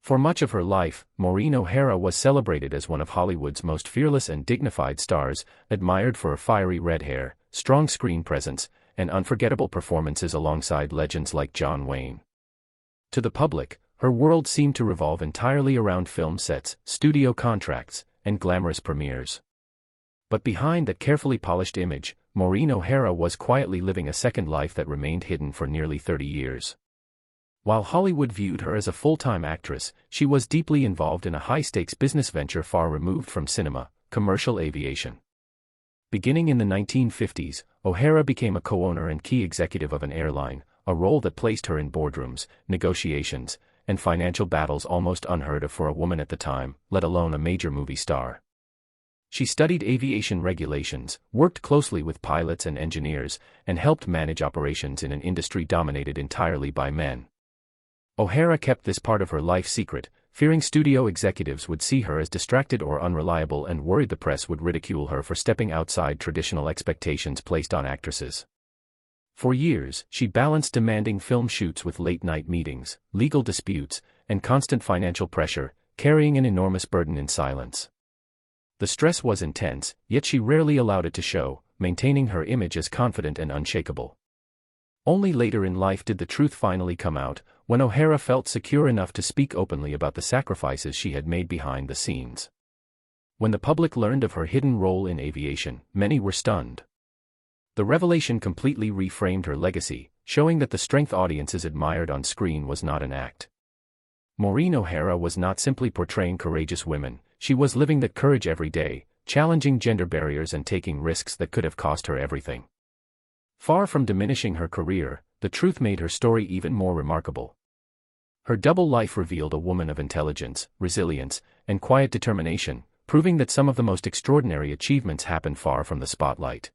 For much of her life, Maureen O'Hara was celebrated as one of Hollywood's most fearless and dignified stars, admired for her fiery red hair, strong screen presence, and unforgettable performances alongside legends like John Wayne. To the public, her world seemed to revolve entirely around film sets, studio contracts, and glamorous premieres. But behind that carefully polished image, Maureen O'Hara was quietly living a second life that remained hidden for nearly 30 years. While Hollywood viewed her as a full-time actress, she was deeply involved in a high-stakes business venture far removed from cinema: commercial aviation. Beginning in the 1950s, O'Hara became a co-owner and key executive of an airline, a role that placed her in boardrooms, negotiations, and financial battles almost unheard of for a woman at the time, let alone a major movie star. She studied aviation regulations, worked closely with pilots and engineers, and helped manage operations in an industry dominated entirely by men. O'Hara kept this part of her life secret, fearing studio executives would see her as distracted or unreliable and worried the press would ridicule her for stepping outside traditional expectations placed on actresses. For years, she balanced demanding film shoots with late-night meetings, legal disputes, and constant financial pressure, carrying an enormous burden in silence. The stress was intense, yet she rarely allowed it to show, maintaining her image as confident and unshakable. Only later in life did the truth finally come out, when O'Hara felt secure enough to speak openly about the sacrifices she had made behind the scenes. When the public learned of her hidden role in aviation, many were stunned. The revelation completely reframed her legacy, showing that the strength audiences admired on screen was not an act. Maureen O'Hara was not simply portraying courageous women, she was living that courage every day, challenging gender barriers and taking risks that could have cost her everything. Far from diminishing her career, the truth made her story even more remarkable. Her double life revealed a woman of intelligence, resilience, and quiet determination, proving that some of the most extraordinary achievements happen far from the spotlight.